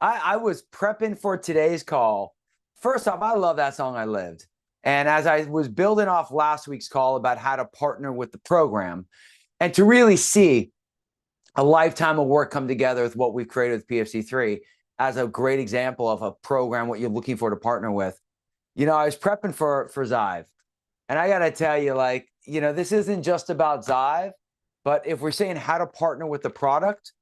I was prepping for today's call. First off, I love that song I lived. And as I was building off last week's call about how to partner with the program and to really see a lifetime of work come together with what we've created with PFC3 as a great example of a program, what you're looking for to partner with. I was prepping for Zive. And I got to tell you, this isn't just about Zive, but if we're saying how to partner with the product,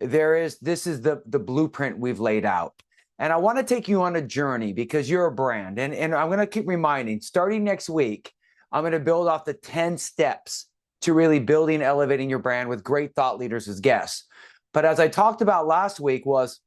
this is the blueprint we've laid out. And I want to take you on a journey because you're a brand. And I'm going to keep reminding, starting next week, I'm going to build off the 10 steps to really building and elevating your brand with great thought leaders as guests. But as I talked about last week was,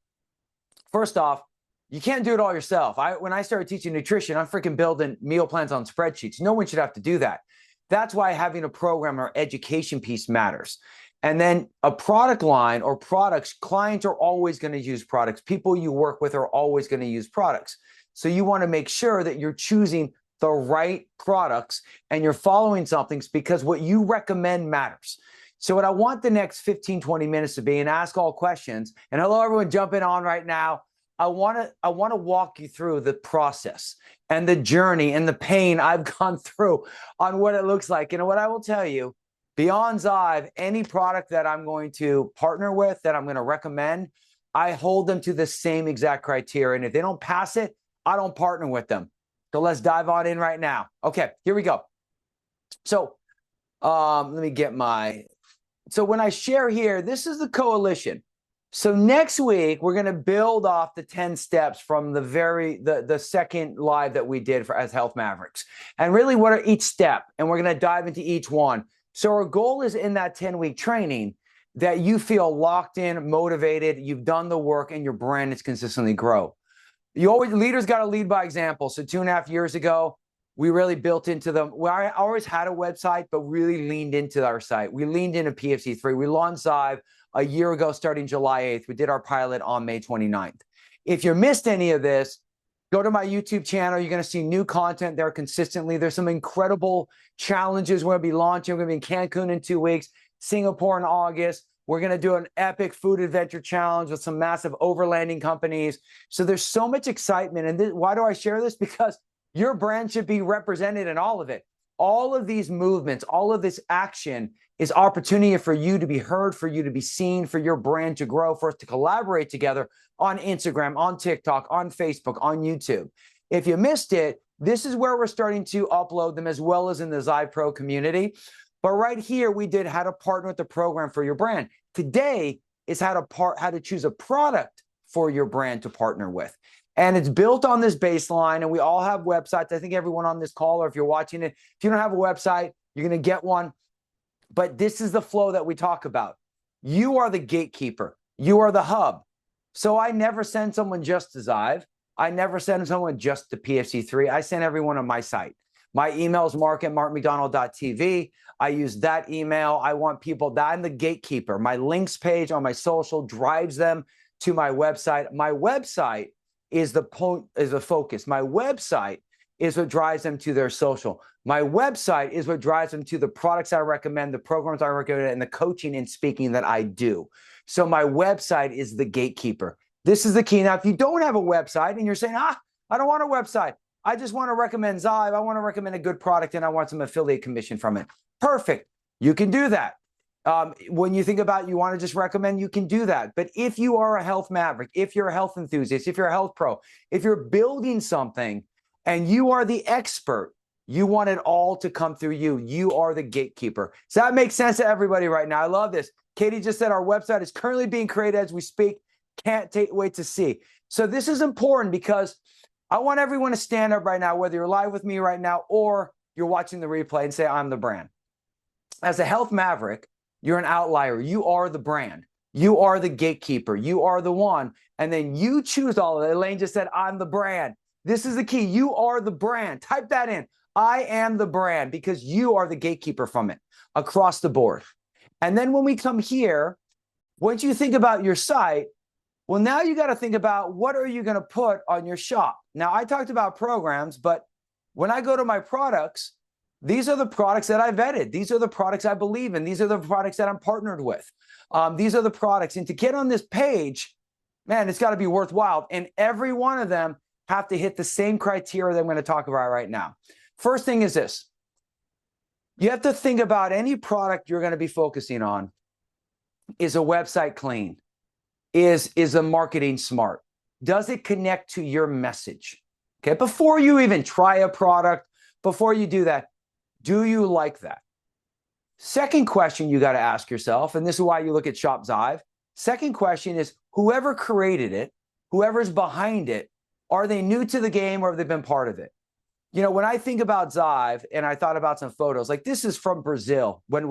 first off, you can't do it all yourself. When I started teaching nutrition, I'm freaking building meal plans on spreadsheets. No one should have to do that. That's why having a program or education piece matters. And then a product line or products, clients are always going to use products. People you work with are always going to use products. So you want to make sure that you're choosing the right products and you're following something because what you recommend matters. So what I want the next 15, 20 minutes to be and ask all questions. And hello, everyone jumping on right now. I want to walk you through the process and the journey and the pain I've gone through on what it looks like. And what I will tell you, beyond Zive, any product that I'm going to partner with, that I'm going to recommend, I hold them to the same exact criteria. And if they don't pass it, I don't partner with them. So let's dive on in right now. Okay, here we go. So let me get so when I share here, this is the coalition. So next week, we're going to build off the 10 steps from the second live that we did as Health Mavericks. And really, what are each step? And we're going to dive into each one. So our goal is in that 10-week training that you feel locked in, motivated, you've done the work, and your brand is consistently grow. Leaders got to lead by example. So 2.5 years ago, we really built into them. I always had a website, but really leaned into our site. We leaned into PFC3. We launched Zive a year ago, starting July 8th. We did our pilot on May 29th. If you missed any of this, go to my YouTube channel. You're going to see new content there consistently. There's some incredible challenges we're going to be launching. We're going to be in Cancun in 2 weeks, Singapore in August. We're going to do an epic food adventure challenge with some massive overlanding companies. So there's so much excitement. And why do I share this? Because your brand should be represented in all of it. All of these movements, all of this action is opportunity for you to be heard, for you to be seen, for your brand to grow, for us to collaborate together on Instagram, on TikTok, on Facebook, on YouTube. If you missed it, this is where we're starting to upload them as well as in the Zive Pro community. But right here, we did how to partner with the program for your brand. Today is how to choose a product for your brand to partner with. And it's built on this baseline, and we all have websites. I think everyone on this call, or if you're watching it, if you don't have a website, you're going to get one. But this is the flow that we talk about. You are the gatekeeper. You are the hub. So I never send someone just to Zive. I never send someone just to PFC3. I send everyone on my site. My email is mark@markmcdonald.tv. I use that email. I want people that I'm the gatekeeper. My links page on my social drives them to my website. My website is the focus. My website is what drives them to their social. My website is what drives them to the products I recommend, the programs I recommend, and the coaching and speaking that I do. So my website is the gatekeeper. This is the key. Now, if you don't have a website and you're saying, I don't want a website. I just want to recommend Zive. I want to recommend a good product and I want some affiliate commission from it. Perfect. You can do that. When you think about you want to just recommend, you can do that. But if you are a health maverick, if you're a health enthusiast, if you're a health pro, if you're building something and you are the expert, you want it all to come through you. You are the gatekeeper. Does that make sense to everybody right now? I love this. Katie just said our website is currently being created as we speak. Can't wait to see. So this is important because I want everyone to stand up right now, whether you're live with me right now or you're watching the replay, and say, I'm the brand. As a health maverick, you're an outlier. You are the brand. You are the gatekeeper. You are the one. And then you choose all of it. Elaine just said, I'm the brand. This is the key. You are the brand. Type that in. I am the brand, because you are the gatekeeper from it across the board. And then when we come here, once you think about your site, well, now you got to think about what are you going to put on your shop. Now, I talked about programs, but when I go to my products, these are the products that I vetted. These are the products I believe in. These are the products that I'm partnered with. These are the products. And to get on this page, man, it's got to be worthwhile. And every one of them have to hit the same criteria that I'm going to talk about right now. First thing is this. You have to think about any product you're going to be focusing on. Is a website clean? Is the marketing smart? Does it connect to your message? Okay, before you even try a product, before you do that, do you like that? Second question you got to ask yourself, and this is why you look at Shop Zive. Second question is, whoever created it, whoever's behind it, are they new to the game or have they been part of it? You know, when I think about Zive, and I thought about some photos, like this is from Brazil, when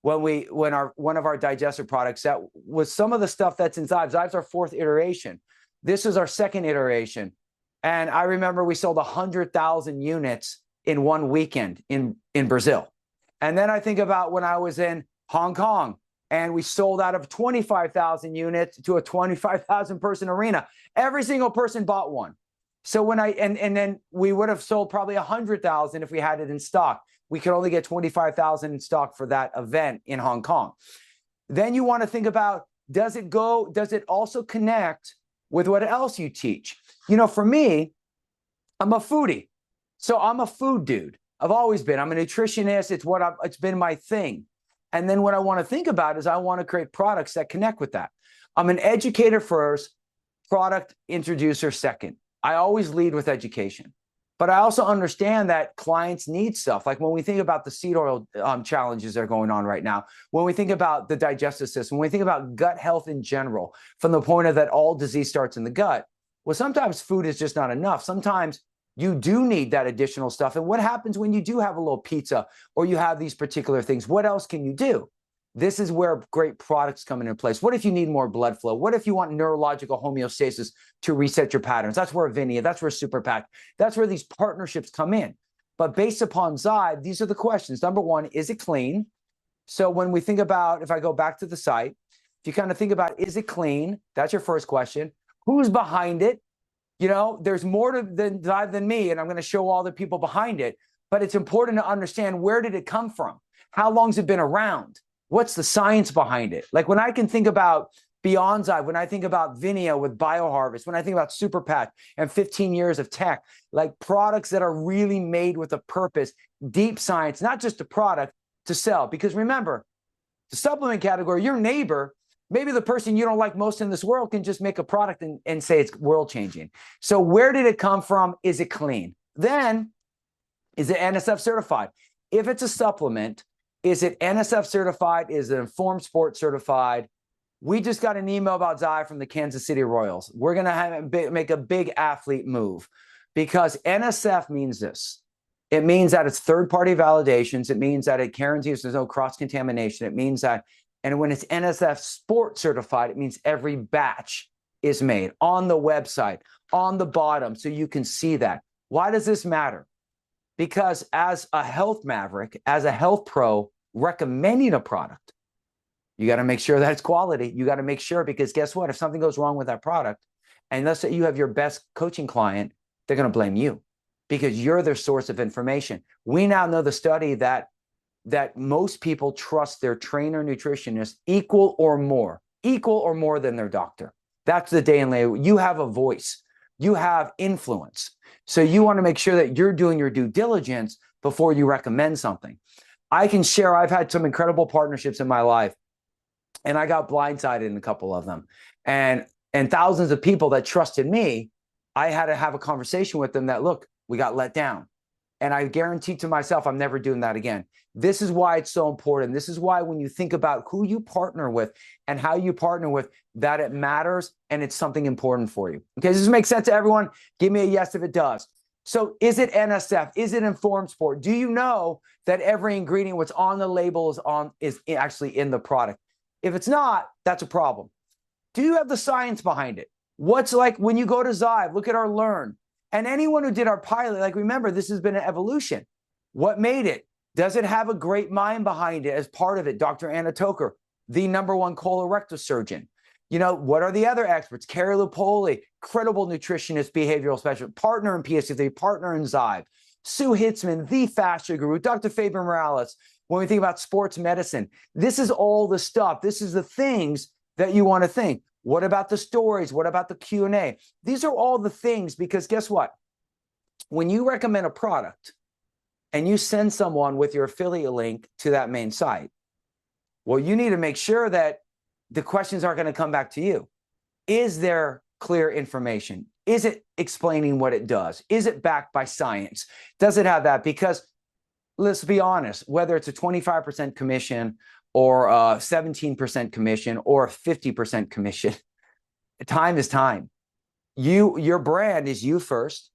one of our digestive products, that was some of the stuff that's in Zive. Zive's our 4th iteration. This is our 2nd iteration. And I remember we sold 100,000 units in one weekend in Brazil. And then I think about when I was in Hong Kong and we sold out of 25,000 units to a 25,000 person arena. Every single person bought one. So when and then we would have sold probably 100,000 if we had it in stock. We could only get 25,000 in stock for that event in Hong Kong. Then you want to think about, does it also connect with what else you teach? You know, for me, I'm a foodie. So I'm a food dude. I've always been. I'm a nutritionist. It's been my thing. And then what I want to think about is I want to create products that connect with that. I'm an educator first, product introducer second. I always lead with education. But I also understand that clients need stuff. Like when we think about the seed oil challenges that are going on right now, when we think about the digestive system, when we think about gut health in general, from the point of that all disease starts in the gut, well, sometimes food is just not enough. Sometimes you do need that additional stuff. And what happens when you do have a little pizza or you have these particular things? What else can you do? This is where great products come into place. What if you need more blood flow? What if you want neurological homeostasis to reset your patterns? That's where Vinia, that's where Super Pack, that's where these partnerships come in. But based upon Zive, these are the questions. Number one, is it clean? So when we think about, if I go back to the site, if you kind of think about, is it clean? That's your first question. Who's behind it? You know, there's more to Zive than me, and I'm going to show all the people behind it. But it's important to understand, where did it come from? How long's it been around? What's the science behind it? Like when I can think about Beyond Zive, when I think about Vinia with BioHarvest, when I think about Super Pack and 15 years of tech, like products that are really made with a purpose, deep science, not just a product to sell. Because remember, the supplement category, your neighbor, maybe the person you don't like most in this world, can just make a product and say it's world changing. So where did it come from? Is it clean? Then, is it NSF certified? If it's a supplement, is it NSF certified? Is it Informed Sport certified? We just got an email about Zive from the Kansas City Royals. We're going to make a big athlete move, because NSF means this. It means that it's third-party validations. It means that it guarantees there's no cross-contamination. It means that, and when it's NSF Sport certified, it means every batch is made on the website, on the bottom, so you can see that. Why does this matter? Because as a health maverick, as a health pro recommending a product, you got to make sure that it's quality. You got to make sure, because guess what? If something goes wrong with that product, and let's say you have your best coaching client, they're going to blame you because you're their source of information. We now know the study that most people trust their trainer nutritionist equal or more than their doctor. That's the day and lay. You have a voice. You have influence. So you want to make sure that you're doing your due diligence before you recommend something. I can share, I've had some incredible partnerships in my life, and I got blindsided in a couple of them. And thousands of people that trusted me, I had to have a conversation with them that, look, we got let down. And I guarantee to myself, I'm never doing that again. This is why it's so important. This is why when you think about who you partner with and how you partner with, that it matters and it's something important for you. Okay, does this make sense to everyone? Give me a yes if it does. So is it NSF? Is it Informed Sport? Do you know that every ingredient, what's on the label is actually in the product? If it's not, that's a problem. Do you have the science behind it? What's like when you go to Zive, look at our Learn. And anyone who did our pilot, like remember, this has been an evolution. What made it? Does it have a great mind behind it as part of it? Dr. Anna Toker, the #1 colorectal surgeon. You know, what are the other experts? Carrie Lupoli, credible nutritionist, behavioral specialist, partner in PSC3, partner in Zive. Sue Hitzman, the fascia guru. Dr. Fabian Morales, when we think about sports medicine, this is all the stuff. This is the things that you want to think. What about the stories? What about the Q&A? These are all the things, because guess what? When you recommend a product and you send someone with your affiliate link to that main site, well, you need to make sure that the questions aren't going to come back to you. Is there clear information? Is it explaining what it does? Is it backed by science? Does it have that? Because let's be honest, whether it's a 25% commission or a 17% commission or a 50% commission, time is time. Your brand is you first.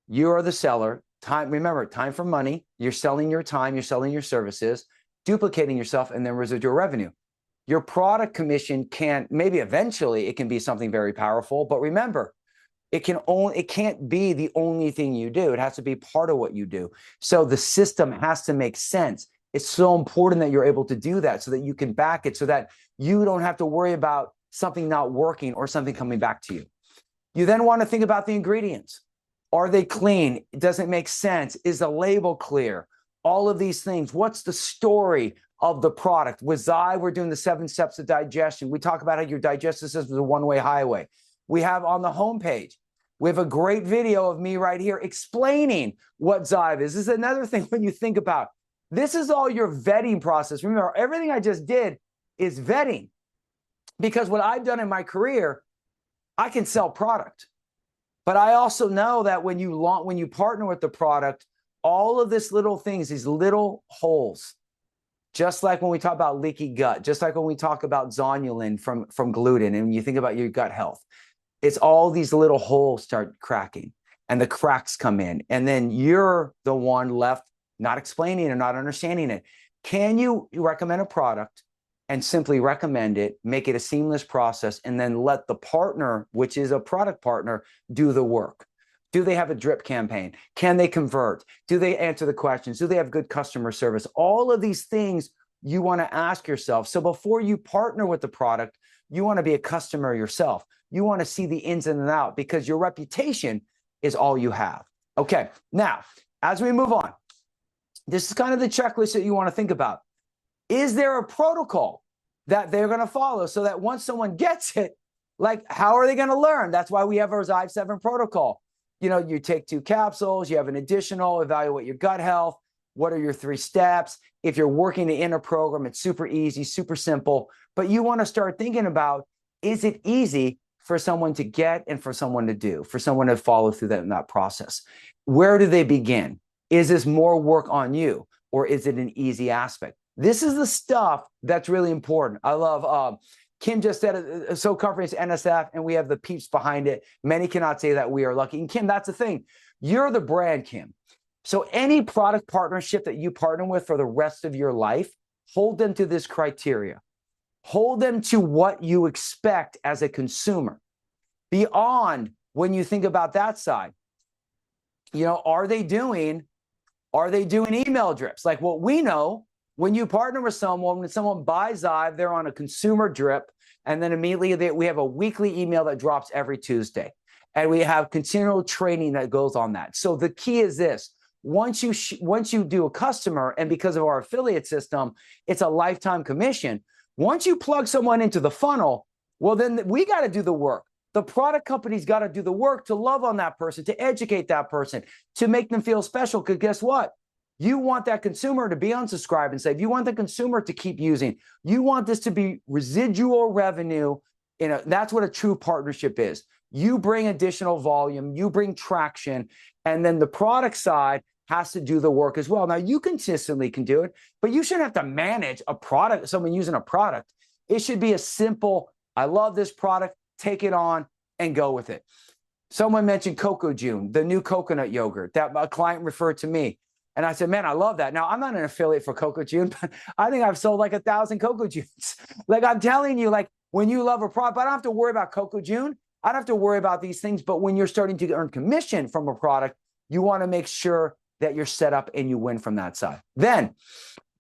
You are the seller. Time, remember, time for money. You're selling your time, you're selling your services, duplicating yourself, and then residual revenue. Your product commission can, maybe eventually it can be something very powerful, but remember, it can't be the only thing you do. It has to be part of what you do. So the system has to make sense. It's so important that you're able to do that so that you can back it, so that you don't have to worry about something not working or something coming back to you. You then want to think about the ingredients. Are they clean? Does it make sense? Is the label clear? All of these things. What's the story of the product? With Zy, we're doing the 7 steps of digestion. We talk about how your digestive system is a one-way highway. We have on the homepage, we have a great video of me right here explaining what Zyve is. This is another thing when you think about, this is all your vetting process. Remember, everything I just did is vetting, because what I've done in my career, I can sell product, but I also know that when you partner with the product, all of this little things, these little holes, just like when we talk about leaky gut, just like when we talk about zonulin from gluten, and you think about your gut health, it's all these little holes start cracking and the cracks come in, and then you're the one left not explaining or not understanding it. Can you recommend a product and simply recommend it, make it a seamless process, and then let the partner, which is a product partner, do the work? Do they have a drip campaign? Can they convert? Do they answer the questions? Do they have good customer service? All of these things you want to ask yourself. So before you partner with the product, you want to be a customer yourself. You want to see the ins and outs, because your reputation is all you have. Okay, now, as we move on, this is kind of the checklist that you want to think about. Is there a protocol that they're going to follow so that once someone gets it, like, how are they going to learn? That's why we have our Zyve 7 protocol. You know, you take 2 capsules, you have an additional, evaluate your gut health. What are your 3 steps? If you're working in a program, it's super easy, super simple, but you want to start thinking about, is it easy for someone to get and for someone to do, for someone to follow through that process? Where do they begin? Is this more work on you, or is it an easy aspect? This is the stuff that's really important. I love, Kim just said, so conference NSF, and we have the peeps behind it. Many cannot say that we are lucky. And Kim, that's the thing. You're the brand, Kim. So any product partnership that you partner with for the rest of your life, hold them to this criteria. Hold them to what you expect as a consumer. Beyond when you think about that side, you know, are they doing email drips? Like what we know, when you partner with someone, when someone buys Zyve, they're on a consumer drip, and then immediately we have a weekly email that drops every Tuesday, and we have continual training that goes on that. So the key is this: once you do a customer, and because of our affiliate system, it's a lifetime commission. Once you plug someone into the funnel, well, then we got to do the work. The product company's got to do the work to love on that person, to educate that person, to make them feel special. Because guess what? You want that consumer to be unsubscribed and save. You want the consumer to keep using. You want this to be residual revenue. That's what a true partnership is. You bring additional volume, you bring traction, and then the product side has to do the work as well. Now, you consistently can do it, but you shouldn't have to manage a product, someone using a product. It should be a simple, I love this product, take it on and go with it. Someone mentioned Coco June, the new coconut yogurt that a client referred to me. And I said, man, I love that. Now, I'm not an affiliate for Coco June, but I think I've sold like 1,000 Coco Junes. Like, I'm telling you, like, when you love a product, I don't have to worry about Coco June. I don't have to worry about these things. But when you're starting to earn commission from a product, you want to make sure that you're set up and you win from that side. Then,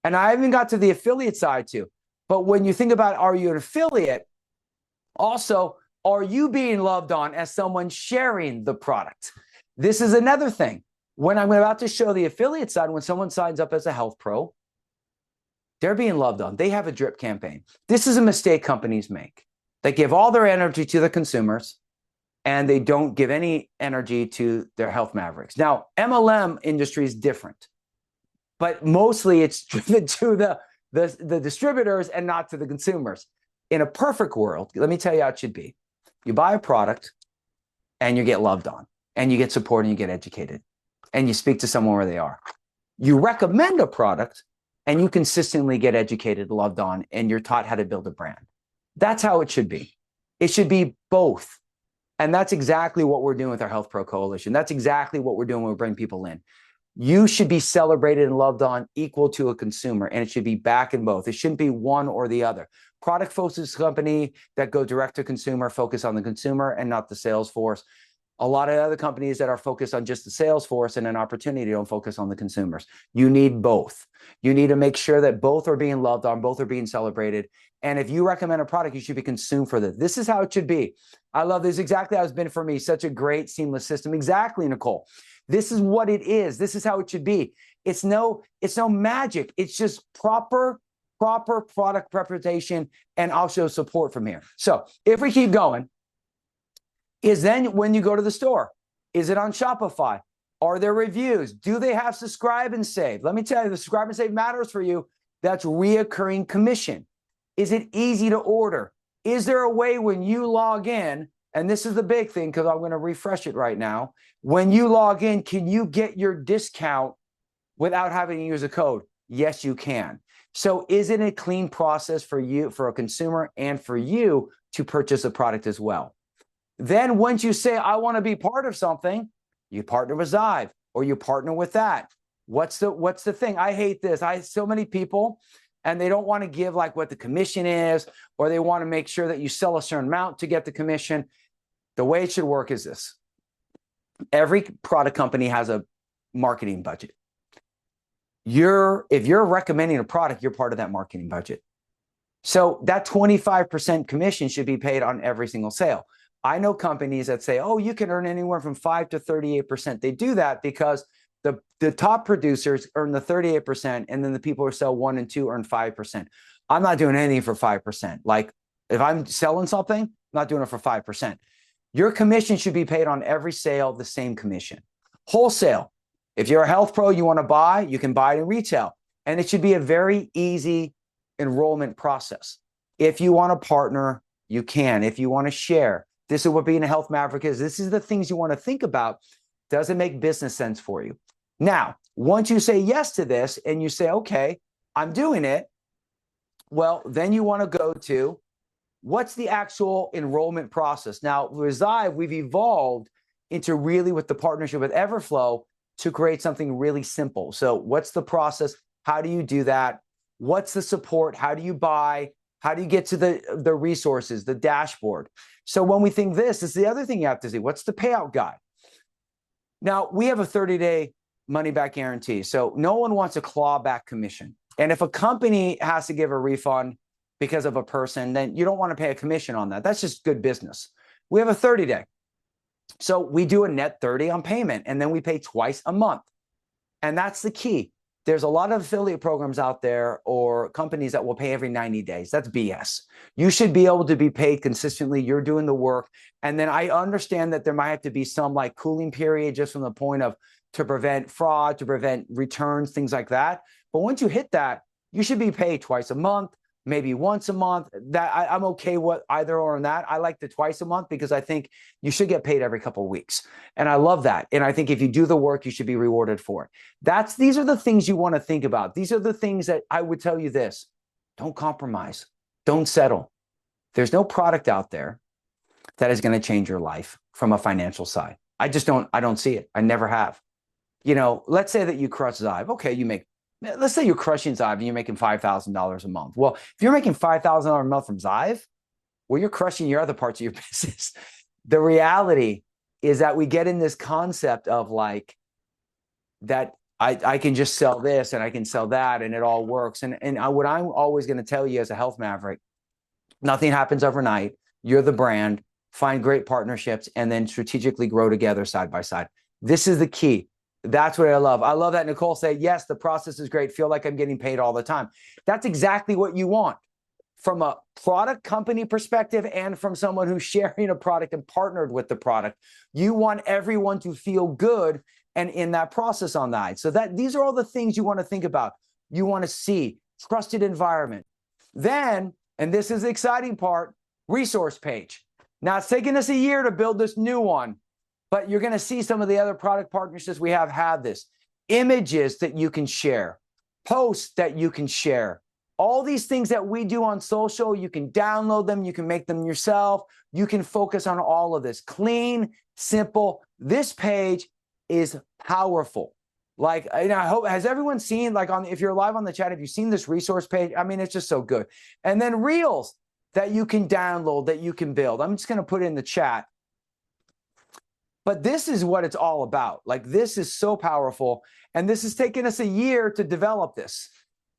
and I haven't got to the affiliate side too, but when you think about, are you an affiliate? Also, are you being loved on as someone sharing the product? This is another thing. When I'm about to show the affiliate side, when someone signs up as a health pro, they're being loved on. They have a drip campaign. This is a mistake companies make. They give all their energy to the consumers, and they don't give any energy to their health mavericks. Now, MLM industry is different, but mostly it's driven to the distributors and not to the consumers. In a perfect world, let me tell you how it should be. You buy a product and you get loved on, and you get support, and you get educated, and you speak to someone where they are. You recommend a product and you consistently get educated, loved on, and you're taught how to build a brand. That's how it should be. It should be both. And that's exactly what we're doing with our Health Pro Coalition. That's exactly what we're doing when we bring people in. You should be celebrated and loved on equal to a consumer, and it should be back in both. It shouldn't be one or the other. Product-focused company that go direct to consumer, focus on the consumer and not the sales force. A lot of other companies that are focused on just the sales force and an opportunity don't focus on the consumers. You need both. You need to make sure that both are being loved on, both are being celebrated. And if you recommend a product, you should be consumed for this. This is how it should be. I love this. Exactly how it's been for me. Such a great seamless system. Exactly, Nicole. This is what it is. This is how it should be. It's no magic. It's just proper product representation and also support from here. So if we keep going, is then when you go to the store, is it on Shopify? Are there reviews? Do they have subscribe and save? Let me tell you, the subscribe and save matters for you. That's reoccurring commission. Is it easy to order? Is there a way when you log in, and this is the big thing because I'm going to refresh it right now. When you log in, can you get your discount without having to use a code? Yes, you can. So is it a clean process for you, for a consumer, and for you to purchase a product as well? Then once you say, I want to be part of something, you partner with Zive or you partner with that. What's the thing? I hate this. So many people, and they don't want to give like what the commission is, or they want to make sure that you sell a certain amount to get the commission. The way it should work is this. Every product company has a marketing budget. If you're recommending a product, you're part of that marketing budget. So that 25% commission should be paid on every single sale. I know companies that say, oh, you can earn anywhere from 5 to 38%. They do that because the top producers earn the 38%, and then the people who sell 1 and 2 earn 5%. I'm not doing anything for 5%. Like if I'm selling something, I'm not doing it for 5%. Your commission should be paid on every sale, the same commission. Wholesale. If you're a health pro, you want to buy, you can buy it in retail. And it should be a very easy enrollment process. If you want to partner, you can. If you want to share, this is what being a health maverick is. This is the things you want to think about. Does it make business sense for you? Now, once you say yes to this and you say, okay, I'm doing it, well, then you want to go to what's the actual enrollment process. Now, with Zive, we've evolved into really with the partnership with Everflow to create something really simple. So what's the process? How do you do that? What's the support? How do you buy? How do you get to the resources, the dashboard? So when we think this is the other thing you have to see. What's the payout guide? Now, we have a 30-day money-back guarantee. So no one wants a clawback commission. And if a company has to give a refund because of a person, then you don't want to pay a commission on that. That's just good business. We have a 30-day. So we do a net 30 on payment, and then we pay twice a month. And that's the key. There's a lot of affiliate programs out there or companies that will pay every 90 days. That's BS. You should be able to be paid consistently. You're doing the work. And then I understand that there might have to be some like cooling period just from the point of to prevent fraud, to prevent returns, things like that. But once you hit that, you should be paid twice a month, maybe once a month. That I'm okay with either or on that. I like the twice a month because I think you should get paid every couple of weeks. And I love that. And I think if you do the work, you should be rewarded for it. These are the things you want to think about. These are the things that I would tell you this. Don't compromise. Don't settle. There's no product out there that is going to change your life from a financial side. I don't see it. I never have. You know, let's say that you crush Zive. Okay, let's say you're crushing Zive and you're making $5,000 a month. Well, if you're making $5,000 a month from Zive, well, you're crushing your other parts of your business. The reality is that we get in this concept of like that I can just sell this and I can sell that and it all works. And what I'm always going to tell you as a health maverick, nothing happens overnight. You're the brand, find great partnerships, and then strategically grow together side by side. This is the key. That's what I love. I love that Nicole said, yes, the process is great. Feel like I'm getting paid all the time. That's exactly what you want. from a product company perspective and from someone who's sharing a product and partnered with the product. You want everyone to feel good and in that process on that. So these are all the things you want to think about. You want to see trusted environment. Then, and this is the exciting part, resource page. Now, it's taken us a year to build this new one, but you're going to see some of the other product partnerships we have this. Images that you can share, posts that you can share. All these things that we do on social, you can download them, you can make them yourself, you can focus on all of this. Clean, simple. This page is powerful. Like, and I hope, has everyone seen, like, if you're live on the chat, have you seen this resource page? I mean, it's just so good. And then reels that you can download, that you can build. I'm just going to put it in the chat. But this is what it's all about. Like, this is so powerful. And this has taken us a year to develop this.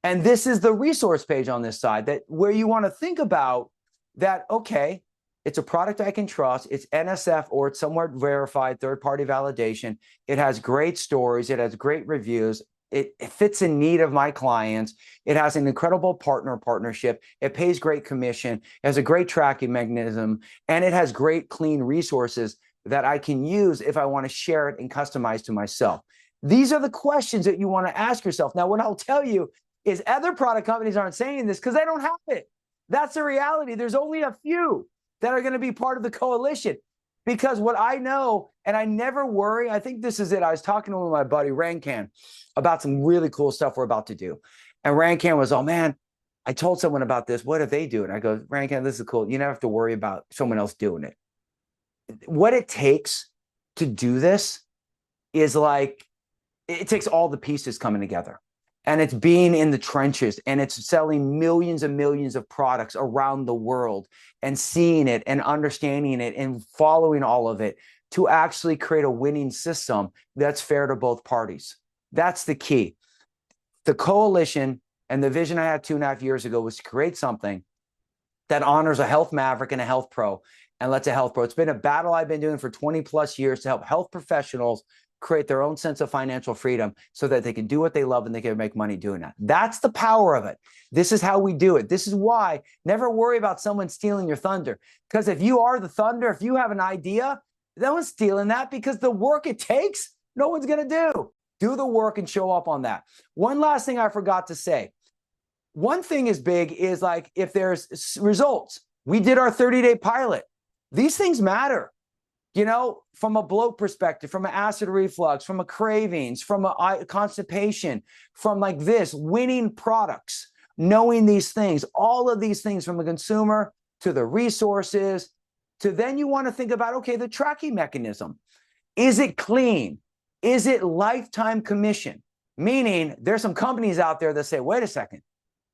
And this is the resource page on this side, that where you want to think about that, okay, it's a product I can trust. It's NSF or it's somewhat verified, third-party validation. It has great stories. It has great reviews. It fits in need of my clients. It has an incredible partnership. It pays great commission. It has a great tracking mechanism. And it has great clean resources that I can use if I want to share it and customize to myself. These are the questions that you want to ask yourself. Now, what I'll tell you is other product companies aren't saying this because they don't have it. That's the reality. There's only a few that are going to be part of the coalition. Because what I know, and I never worry, I think this is it. I was talking to my buddy Rancan about some really cool stuff we're about to do. And Rancan was, oh man, I told someone about this. What if they do it? And I go, Rancan, this is cool. You never have to worry about someone else doing it. What it takes to do this is like, it takes all the pieces coming together. And it's being in the trenches, and it's selling millions and millions of products around the world and seeing it and understanding it and following all of it to actually create a winning system that's fair to both parties. That's the key. The coalition and the vision I had 2.5 years ago was to create something that honors a health maverick and a health pro and lets a health pro. It's been a battle I've been doing for 20 plus years to help health professionals create their own sense of financial freedom so that they can do what they love and they can make money doing that. That's the power of it. This is how we do it. This is why never worry about someone stealing your thunder. Because if you are the thunder, if you have an idea, no one's stealing that, because the work it takes, no one's going to do. Do the work and show up on that. One last thing I forgot to say. One thing is big is like if there's results. We did our 30-day pilot. These things matter. You know, from a bloat perspective, from an acid reflux, from a cravings, from a constipation, from like this, winning products, knowing these things, all of these things from the consumer to the resources, to then you want to think about, okay, the tracking mechanism. Is it clean? Is it lifetime commission? Meaning there's some companies out there that say, wait a second,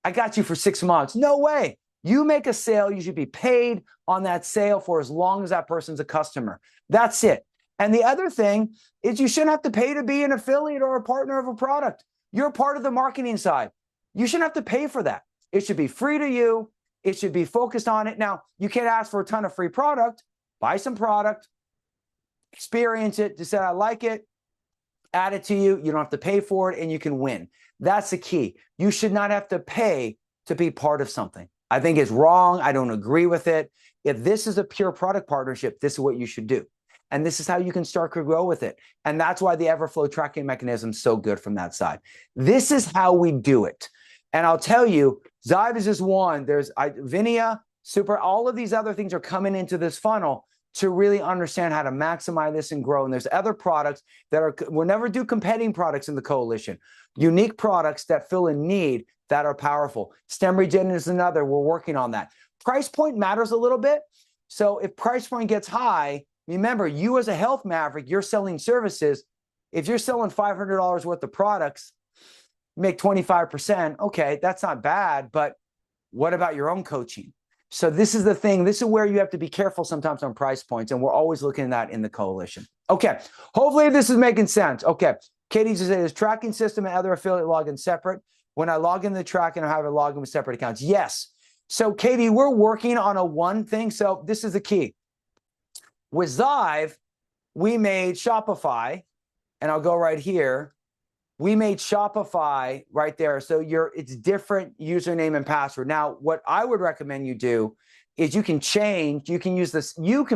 I got you for 6 months. No way. You make a sale, you should be paid on that sale for as long as that person's a customer. That's it. And the other thing is you shouldn't have to pay to be an affiliate or a partner of a product. You're part of the marketing side. You shouldn't have to pay for that. It should be free to you. It should be focused on it. Now, you can't ask for a ton of free product. Buy some product, experience it, just say, I like it, add it to you. You don't have to pay for it, and you can win. That's the key. You should not have to pay to be part of something. I think it's wrong. I don't agree with it. If this is a pure product partnership, this is what you should do. And this is how you can start to grow with it. And that's why the Everflow tracking mechanism is so good from that side. This is how we do it. And I'll tell you, Zyve is just one. There's Vinia, Super, all of these other things are coming into this funnel to really understand how to maximize this and grow. And there's other products that are, we'll never do competing products in the coalition. Unique products that fill a need that are powerful. Stem regen is another. We're working on that. Price point matters a little bit. So if price point gets high, remember, you as a health maverick, you're selling services. If you're selling $500 worth of products, make 25%. Okay, that's not bad. But what about your own coaching? So this is the thing. This is where you have to be careful sometimes on price points. And we're always looking at that in the coalition. Okay, hopefully this is making sense. Okay, Katie just said, is tracking system and other affiliate login separate? When I log in the tracking, I have a login with separate accounts. Yes. So Katie, we're working on a one thing. So this is the key. With Zyve, we made Shopify, and I'll go right here. we made Shopify right there. So it's different username and password. Now, what I would recommend you do is you can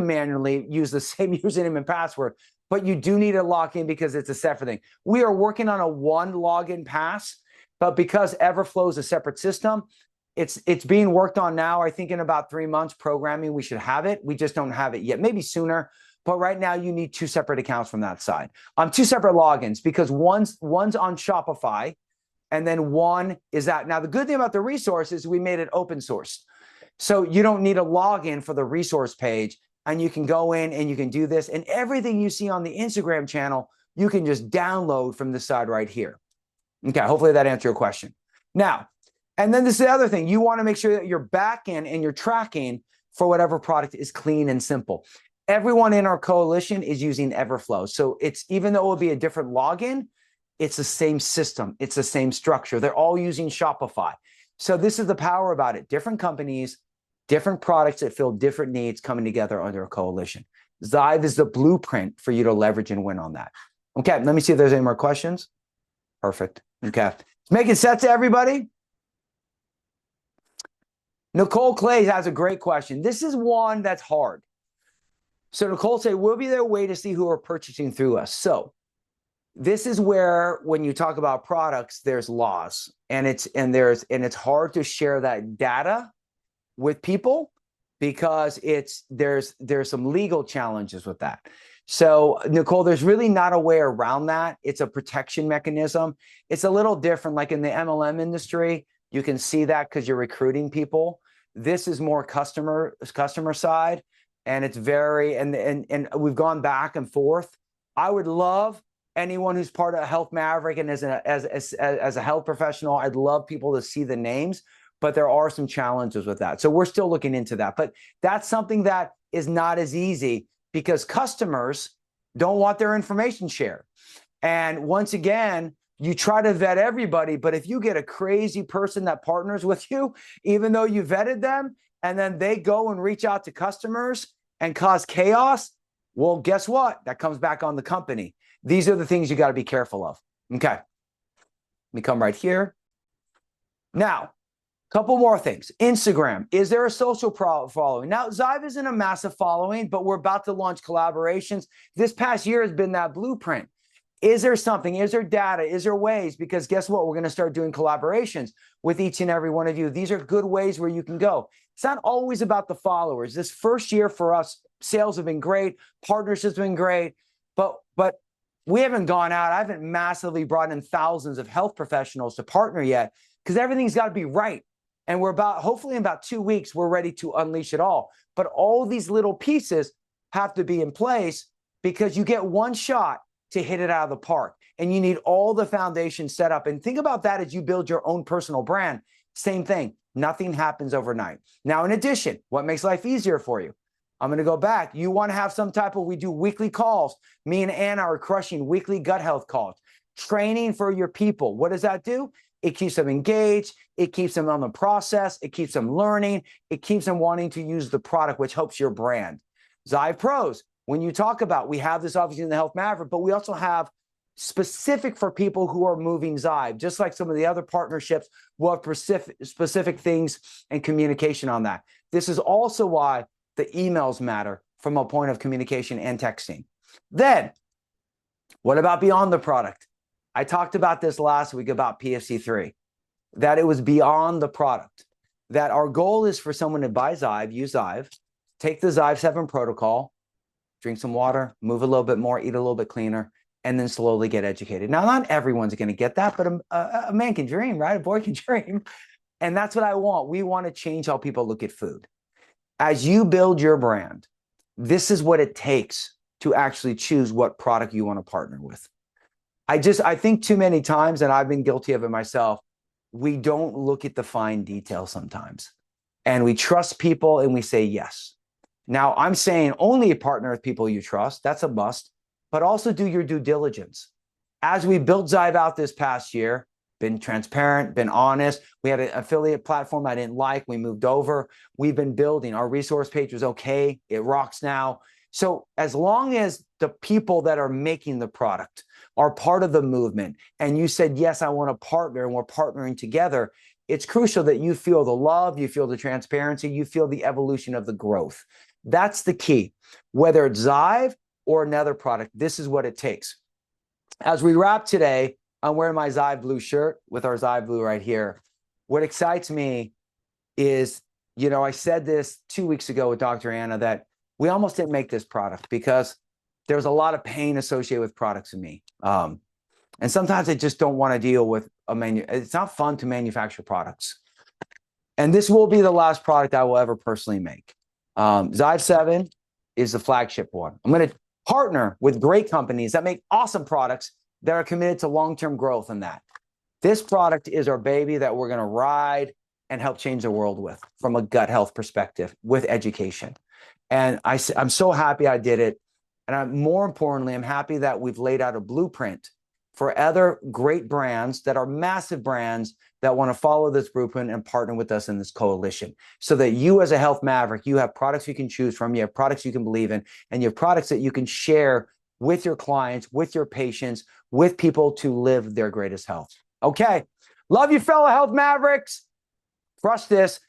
manually use the same username and password, but you do need to log in because it's a separate thing. We are working on a one login pass, but because Everflow is a separate system, it's being worked on now. I think in about 3 months programming, we should have it. We just don't have it yet, maybe sooner. But right now you need 2 separate accounts from that side. 2 separate logins, because one's on Shopify and then one is that. Now, the good thing about the resource is we made it open source. So you don't need a login for the resource page, and you can go in and you can do this, and everything you see on the Instagram channel, you can just download from the side right here. Okay, hopefully that answered your question. Now, and then this is the other thing. You want to make sure that your backend and your tracking for whatever product is clean and simple. Everyone in our coalition is using Everflow. So it's, even though it will be a different login, it's the same system. It's the same structure. They're all using Shopify. So this is the power about it. Different companies, different products that fill different needs coming together under a coalition. Zive is the blueprint for you to leverage and win on that. Okay, let me see if there's any more questions. Perfect. Okay. Making sense to everybody? Nicole Clay has a great question. This is one that's hard. So Nicole said, will be there a way to see who are purchasing through us? So this is where, when you talk about products, there's laws, and it's hard to share that data with people because there's some legal challenges with that. So Nicole, there's really not a way around that. It's a protection mechanism. It's a little different. Like in the MLM industry, you can see that because you're recruiting people. This is more customer side, and it's very, and we've gone back and forth. I would love anyone who's part of Health Maverick and as a health professional, I'd love people to see the names, but there are some challenges with that. So we're still looking into that. But that's something that is not as easy because customers don't want their information shared. And once again, you try to vet everybody, but if you get a crazy person that partners with you, even though you vetted them, and then they go and reach out to customers and cause chaos, well, guess what? That comes back on the company. These are the things you got to be careful of. Okay. Let me come right here. Now, a couple more things. Instagram. Is there a social following? Now, Zive isn't a massive following, but we're about to launch collaborations. This past year has been that blueprint. Is there something? Is there data? Is there ways? Because guess what? We're going to start doing collaborations with each and every one of you. These are good ways where you can go. It's not always about the followers. This first year for us, sales have been great. Partnerships have been great. But we haven't gone out. I haven't massively brought in thousands of health professionals to partner yet because everything's got to be right. And hopefully in about 2 weeks, we're ready to unleash it all. But all these little pieces have to be in place because you get one shot to hit it out of the park. And you need all the foundation set up. And think about that as you build your own personal brand. Same thing. Nothing happens overnight. Now, in addition, what makes life easier for you? I'm going to go back. You want to have some type of, we do weekly calls. Me and Anna are crushing weekly gut health calls. Training for your people. What does that do? It keeps them engaged. It keeps them on the process. It keeps them learning. It keeps them wanting to use the product, which helps your brand. Zive Pros. When you talk about, we have this obviously in the Health Maverick, but we also have specific for people who are moving Zive, just like some of the other partnerships will have specific things and communication on that. This is also why the emails matter from a point of communication and texting. Then, what about beyond the product? I talked about this last week about PFC3, that it was beyond the product, that our goal is for someone to buy Zive, use Zive, take the Zive 7 protocol, drink some water, move a little bit more, eat a little bit cleaner, and then slowly get educated. Now, not everyone's going to get that, but a man can dream, right? A boy can dream. And that's what I want. We want to change how people look at food. As you build your brand, this is what it takes to actually choose what product you want to partner with. I think too many times, and I've been guilty of it myself, we don't look at the fine details sometimes. And we trust people and we say yes. Now, I'm saying only partner with people you trust. That's a must. But also do your due diligence. As we built Zive out this past year, been transparent, been honest. We had an affiliate platform I didn't like. We moved over. We've been building. Our resource page was okay. It rocks now. So as long as the people that are making the product are part of the movement, and you said, yes, I want to partner, and we're partnering together, it's crucial that you feel the love, you feel the transparency, you feel the evolution of the growth. That's the key. Whether it's Zyve or another product, this is what it takes. As we wrap today, I'm wearing my Zyve Blue shirt with our Zyve Blue right here. What excites me is, you know, I said this 2 weeks ago with Dr. Anna that we almost didn't make this product because there was a lot of pain associated with products in me. And sometimes I just don't want to deal with it's not fun to manufacture products. And this will be the last product I will ever personally make. Zyve 7 is the flagship one. I'm going to partner with great companies that make awesome products that are committed to long-term growth in that. This product is our baby that we're going to ride and help change the world with from a gut health perspective with education. And I'm so happy I did it. And more importantly, I'm happy that we've laid out a blueprint for other great brands that are massive brands that want to follow this blueprint and partner with us in this coalition, so that you as a health maverick, you have products you can choose from, you have products you can believe in, and you have products that you can share with your clients, with your patients, with people to live their greatest health. Okay. Love you, fellow health mavericks. Crush this.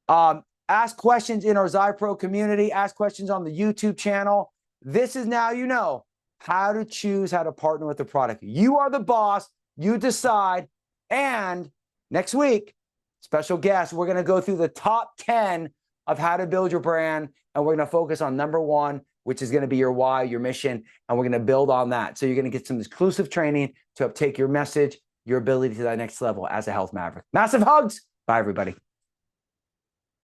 Ask questions in our Zyve Pro community. Ask questions on the YouTube channel. This is now you know how to choose how to partner with the product. You are the boss. You decide. And next week, special guest, we're going to go through the top 10 of how to build your brand. And we're going to focus on number 1, which is going to be your why, your mission. And we're going to build on that. So you're going to get some exclusive training to take your message, your ability to that next level as a health maverick. Massive hugs. Bye, everybody.